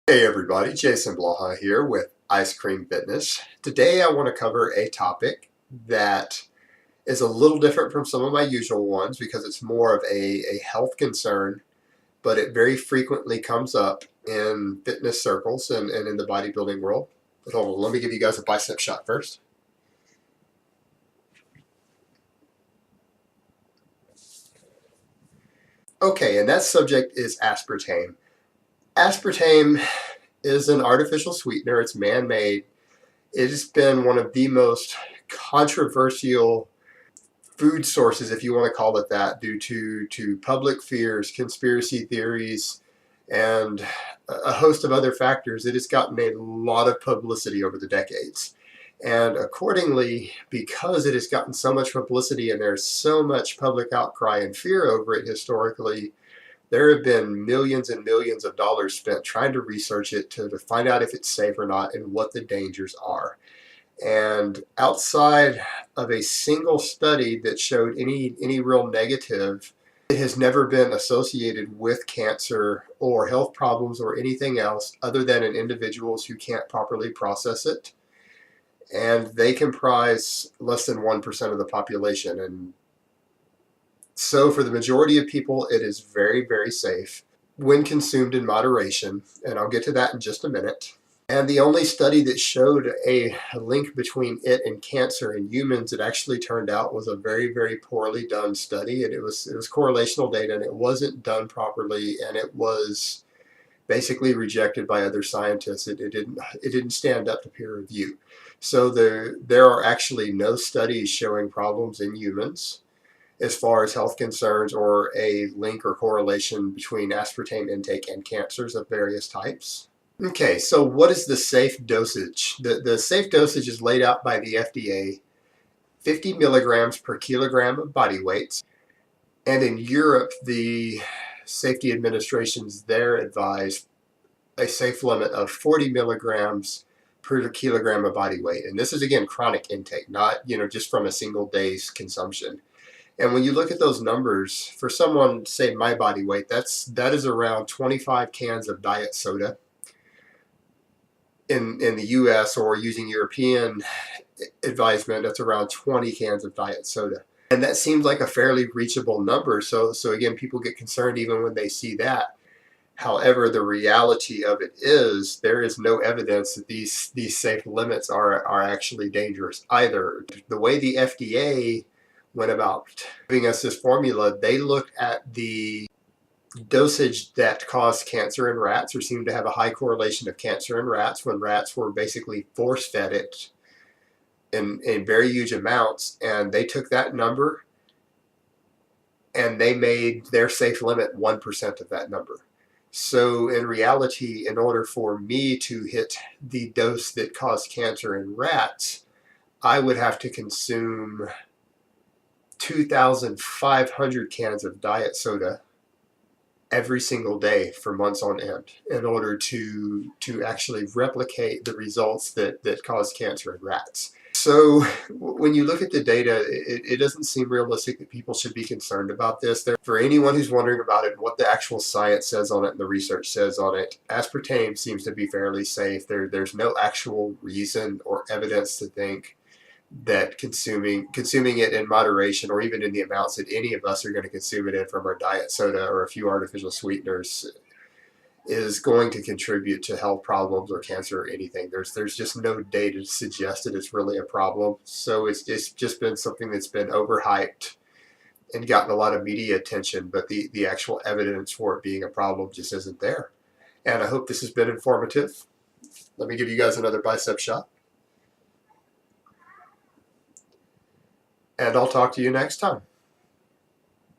Hey everybody, Jason Blaha here with Ice Cream Fitness. Today I want to cover a topic that is a little different from some of my usual ones because it's more of a health concern, but it very frequently comes up in fitness circles and in the bodybuilding world. But hold on, let me give you guys a bicep shot first. Okay, and that subject is aspartame. Aspartame is an artificial sweetener, it's man-made. It has been one of the most controversial food sources, if you want to call it that, due to public fears, conspiracy theories, and a host of other factors. It has gotten a lot of publicity over the decades. And accordingly, because it has gotten so much publicity and there's so much public outcry and fear over it historically, there have been millions and millions of dollars spent trying to research it to find out if it's safe or not and what the dangers are. And outside of a single study that showed any real negative, it has never been associated with cancer or health problems or anything else other than in individuals who can't properly process it. And they comprise less than 1% of the population. And so for the majority of people, it is very, very safe when consumed in moderation. And I'll get to that in just a minute. And the only study that showed a link between it and cancer in humans, it actually turned out was a very, very poorly done study. And it was correlational data, and it wasn't done properly, and it was basically rejected by other scientists. It didn't stand up to peer review. So there are actually no studies showing problems in humans as far as health concerns or a link or correlation between aspartame intake and cancers of various types. Okay, so what is the safe dosage? The safe dosage is laid out by the FDA, 50 milligrams per kilogram of body weight. And in Europe, the safety administrations there advise a safe limit of 40 milligrams per kilogram of body weight. And this is, again, chronic intake, not just from a single day's consumption. And when you look at those numbers, for someone, say my body weight, that is around 25 cans of diet soda. In the US, or using European advisement, that's around 20 cans of diet soda. And that seems like a fairly reachable number. So again, people get concerned even when they see that. However, the reality of it is there is no evidence that these safe limits are actually dangerous either. The way the FDA went about giving us this formula, they looked at the dosage that caused cancer in rats, or seemed to have a high correlation of cancer in rats, when rats were basically force-fed it in very huge amounts, and they took that number and they made their safe limit 1% of that number. So in reality, in order for me to hit the dose that caused cancer in rats, I would have to consume 2,500 cans of diet soda every single day for months on end in order to actually replicate the results that cause cancer in rats. So when you look at the data, it doesn't seem realistic that people should be concerned about this. For anyone who's wondering about it and what the actual science says on it and the research says on it, aspartame seems to be fairly safe. There's no actual reason or evidence to think that consuming it in moderation, or even in the amounts that any of us are going to consume it in from our diet soda or a few artificial sweeteners, is going to contribute to health problems or cancer or anything. There's just no data to suggest that it's really a problem. So it's just been something that's been overhyped and gotten a lot of media attention, but the actual evidence for it being a problem just isn't there. And I hope this has been informative. Let me give you guys another bicep shot. And I'll talk to you next time.